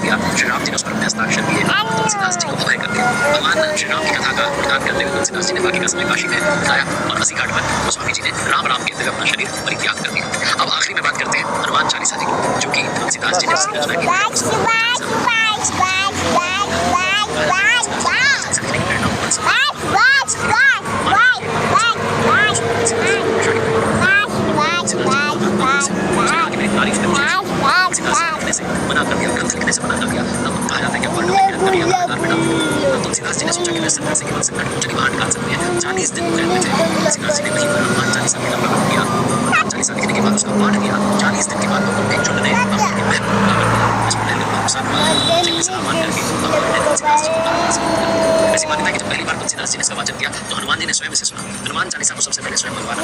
दिया। श्री राम जी ने उस पर अपने हस्ताक्षर किए और तुलसीदास जी को अभय करके भगवान श्री राम की कथा का गुणगान करते हुए तुलसीदास जी ने बाकी का समय काशी में बिताया और अस्सी घाट पर गोस्वामी जी ने राम राम कहते हुए अपना शरीर परित्याग कर दिया। अब आखिरी में बात करते हैं हनुमान चालीसा की, जो कि तुलसीदास जी ने रचना मना कर दिया, ग्रंथ लिखने से मना कर दिया। तब कहा जाता है कि वर्णों में निरंतर या लगातार बैठा। तब तुलसीदास जी ने सोचा कि मैं संन्यास से केवल संकट मोचन की बाहर निकाल सकते हैं। 40 दिन गए हुए थे। तुलसीदास जी ने वहीं पर हनुमान चालीसा लिखना प्रारंभ किया। हनुमान चालीसा लिखने के बाद उसका पाठ किया। 40 दिन के बाद लोगों के झुंड ने अपने महल को हमला कर दिया। इस महल में नुकसान हुआ, लेकिन इसका मान करके भगवान ने तुलसीदास जी को पालना शुरू किया। ऐसी मान्यता है कि जब पहली बार तुलसीदास जी ने इसका वाचन किया तो हनुमान जी ने स्वयं इसे सुना। हनुमान चालीसा को सबसे पहले स्वयं भगवान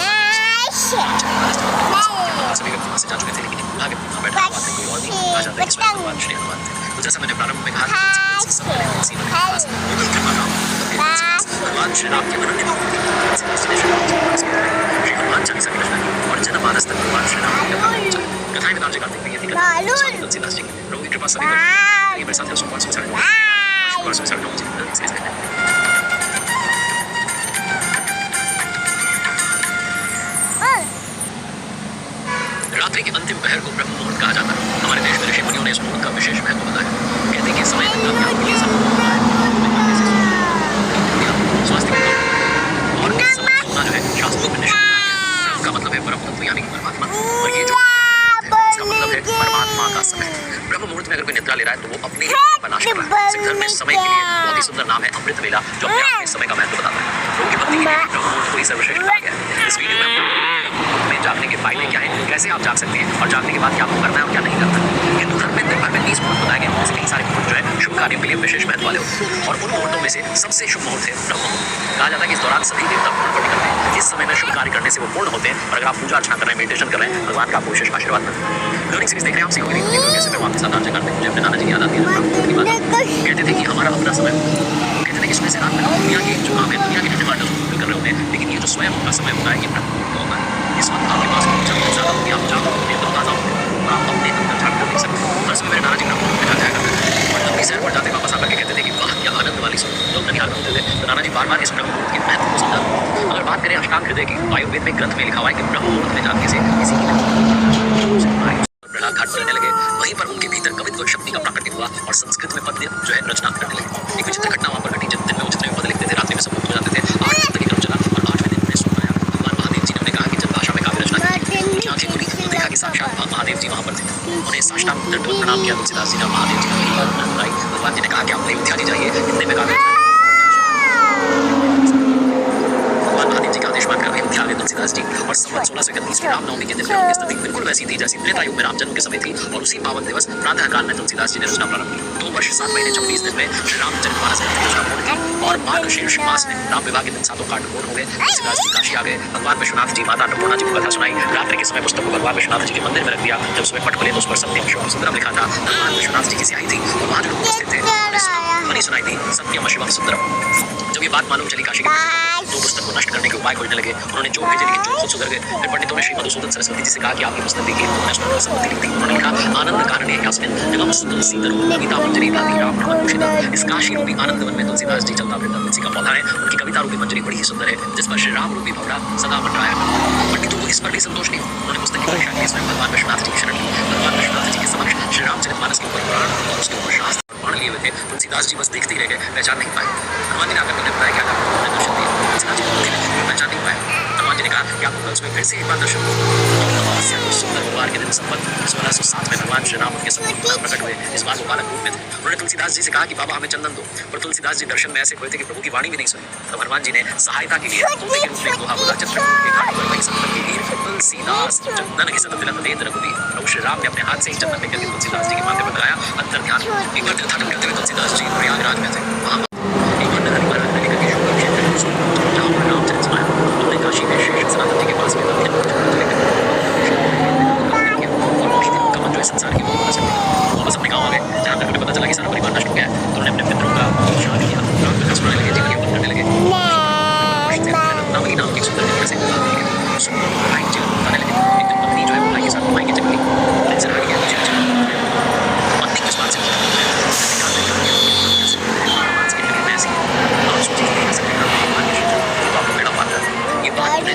सभी व्यक्ति वहां से जा चुके थे, लेकिन आगे बैठा हुआ था कोई और नहीं। कहा जाता है कि स्वयं भगवान श्री हनुमान थे। तो जैसा मैंने प्रारंभ में कहा भगवान श्री राम के अनन्य भक्त श्री हनुमान चालीसा की रचना की और जनमानस तक भगवान श्री राम की कथा कथाएं में कार्य करते हुए तुलसीदास जी प्रभु की कृपा सभी पर मेरे साथ रात्रि के अंतिम पहर को ब्रह्म मुहूर्त कहा जाता है। हमारे देश में ऋषि मुनियों ने इस मुहूर्त का विशेष महत्व बताया। कहते हैं कि समय स्वास्थ्य और समय होना जो है शास्त्रों में निश्चित ब्रह्म का मतलब है परम तत्व यानी परमात्मा, और ये जो इसका मतलब है परमात्मा का समय। ब्रह्म मुहूर्त में अगर कोई निद्रा ले रहा है तो वो अपने नाश कर रहा है। सिख धर्म में समय के लिए बहुत ही सुंदर नाम है अमृत वेला, जो अपने आप में समय का महत्व बताता है। लोगों की भक्ति के लिए ब्रह्म मुहूर्त को ही सर्वश्रेष्ठ बनाया गया है। इस वीडियो में जागने के फायदे क्या है, कैसे आप जाग सकते हैं और जागने के बाद क्या आपको करना है और क्या नहीं करना है। हिंदू धर्म में दिन भर में 30 मुहूर्त बताए गए हैं, जैसे कई सारे मुहूर्त जो है शुभ कार्यों के लिए विशेष महत्व वाले होते हैं, और उन मुहूर्तों में से सबसे शुभ मुहूर्त है ब्रह्म मुहूर्त। कहा जाता है कि इस दौरान सभी देवता पूर्ण पट करते हैं। इस समय में शुभ कार्य करने से वो पूर्ण होते हैं, और अगर आप पूजा अर्चना कर रहे हैं, मेडिटेशन कर रहे हैं, भगवान का आपको विशेष आशीर्वाद मिलता है। लर्निंग सीरीज देख रहे हैं आप, सीखोगे कैसे भगवान के साथ अर्चना करते हैं। मुझे अपने नाना जी याद आती है, कहते थे कि हमारा अपना समय, कहते थे इसमें से रात में दुनिया के जो काम है, दुनिया के डिमांड कर रहे होते हैं, लेकिन ये जो स्वयं का समय होता है ये ब्रह्म होता है। इस वक्त आपके पास ज़्यादा होगी, आप जागो होंगे तो ताज़ा होंगे और आप अपने अंदर झाँक कर देख सकते हैं। हर समय मेरे नाना जी ब्रह्म मुहूर्त में जाया करते थे और लंबी सैर पर जाते वापस आकर के कहते थे कि वाह क्या आनंद वाली सुन। लोग ननिहाल में होते थे तो नाना जी बार बार इस ब्रह्म मुहूर्त के महत्व को समझा। अगर बात करें अष्टांग हृदय की, आयुर्वेद में ग्रंथ में लिखा हुआ है कि ब्रह्म मुहूर्त में जाने से किसी की प्रहलाद घाट करने लगे। वहीं पर उनके भीतर कवित्व शक्ति का प्राकट्य हुआ और संस्कृत में पद्य जो है रचना करने लगे। एक विचित्र घटना वहाँ पर घटी। दिन में वो जितने पद लिखते थे, रात्रि में सब हो जाते थे। 8 दिन तक ये क्रम चला और 8वें दिन में सुन आया। भगवान महादेव जी ने उन्हें कहा कि जब भाषा में काव्य रचना की, उनकी आंखें खुली तो देखा कि साक्षात महादेव जी वहाँ पर थे। उन्हें साष्टांग दंडवत प्रणाम किया तुलसीदास जी ने। महादेव जी ने भगवान जी ने कहा कि आप अयोध्या जी जाइए, इतने में काव्य महादेव जी का आदेश मानकर अयोध्या आ गए तुलसीदास जी। और संवत 1631 की रामनवमी के दिन में उनकी स्थिति बिल्कुल वैसी थी जैसी त्रेता युग में राम जन्म के समय थी। और उसी पावन दिवस प्रातः काल में तुलसीदास जी ने रचना प्रारंभ की। 2 वर्ष 7 महीने 26 दिन में श्री रामचरितमानस ग्रंथ की रचना पूर्ण की और मार्गशीर्ष मास में राम विवाह के दिन 7 कांड पूर्ण हो गए। तुलसीदास जी काशी आ गए। भगवान विश्वनाथ जी माता अन्नपूर्णा जी को कथा सुनाई। रात्रि के समय पुस्तक को भगवान विश्वनाथ जी के मंदिर में रख दिया। जब सुबह पट खुले तो उस पर सत्यम शिवम सुंदरम लिखा था। भगवान विश्वनाथ जी की स्याही थी और वहाँ जो लोग उपस्थित थे ध्वनि सुनाई थी सत्यम शिवम सुंदरम। जब ये बात मालूम चली काशी के तो पुस्तक को नष्ट करने के उपाय खोजने लगे। उन्होंने जोग भेजे, लेकिन जोग खुद सुधर गए। फिर पंडितों ने श्री मधुसूदन सरस्वती जी से कहा कि आपकी पुस्तक देखिए। उन्होंने संपत्ति लिख दी। उन्होंने लिखा आनंद कारणे यास्मिन जगम तुलसीधर गीता मंजरी गाती राम भूषिता। इस काशी रूपी आनंद वन में तुलसीदास जी चलता फिरता तुलसी का पौधा है। उनकी कविता रूपी मंजरी बड़ी ही सुंदर है, जिस पर श्री राम रूपी भवरा सदा मंडराया करता। पंडितों को इस पर भी संतोष नहीं। उन्होंने पुस्तक की परीक्षा की, इसमें भगवान विश्वनाथ जी की शरण ली। भगवान विश्वनाथ जी के समक्ष श्री रामचरितमानस के ऊपर पुराण और उसके ऊपर शास्त्र बाण लिए हुए थे। तुलसीदास जी बस देखते ही रह गए, पहचान नहीं पाए। हनुमान जी ने आकर उन्हें बताया क्या था, उन्होंने दर्शन दिया। तुलसीदास जी पहचान नहीं पाए। हनुमान जी ने कहा कि आपको कल सुबह फिर से एक बार दर्शन सुंदर गुरुवार के दिन संवत 1607 में भगवान श्री राम उनके सम्मुख प्रकट हुए। इस बार वो बालक रूप में थे। उन्होंने तुलसीदास जी से कहा कि बाबा हमें चंदन दो, पर तुलसीदास जी दर्शन में ऐसे खोए थे कि प्रभु की वाणी भी नहीं सुनी। तब हनुमान जी ने सहायता के लिए तोते के रूप में दोहा बोला, चित्रकूट के घाट पर वही संपत्ति वीर तुलसीदास चंदन के सतत मिलन वेद रघुवीर। प्रभु श्री राम ने अपने हाथ से ही चंदन लेकर के तुलसीदास जी के माथे पर लगाया। अंतर ध्यान एक बार तीर्थाटन करते हुए तुलसीदास जी प्रयागराज में थे। वहाँ एक बार नदी पर लेकर के शुभ क्षेत्र जहाँ पर रामचरित समाया। उन्होंने काशी में शेष सनातन जी के पास में संसार की वापस अपने गाँव आ गए। जहाँ तक उन्हें पता चला कि सारा परिवार नष्ट हो गया है, तो उन्होंने अपने मित्रों का शाद किया, राम कथा सुनाने लगे, जीवन यापन करने लगे। नाम नाम की सुंदर तरीके से भाई जीवन बताने लगे। एक दिन पत्नी जो है भाई के साथ भाई की चकली पत्नी किस बात से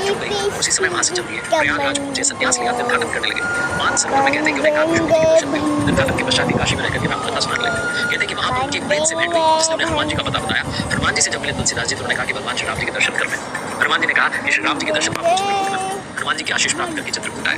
जब गई उसी समय वहां से चल दिए प्रयागराज पहुंचे, संन्यास लिया, तीर्थाटन करने लगे। मानसरोवर में कहते हैं कि उन्हें काफी शक्ति के दर्शन हुए। तीर्थाटन के पश्चात काशी में रहकर के राम कथा सुनाने लगे। कहते हैं कि वहां पर उनकी एक प्रेत से भेंट हुई, जिसने उन्हें हनुमान जी का पता बताया। हनुमान जी से जब मिले तुलसीदास जी तो उन्होंने कहा कि भगवान श्री राम जी के दर्शन कर ले। हनुमान जी ने कहा कि श्री राम जी के दर्शन पाकर चित्रकूट में हनुमान जी की आशीष प्राप्त करके चित्रकूट आए।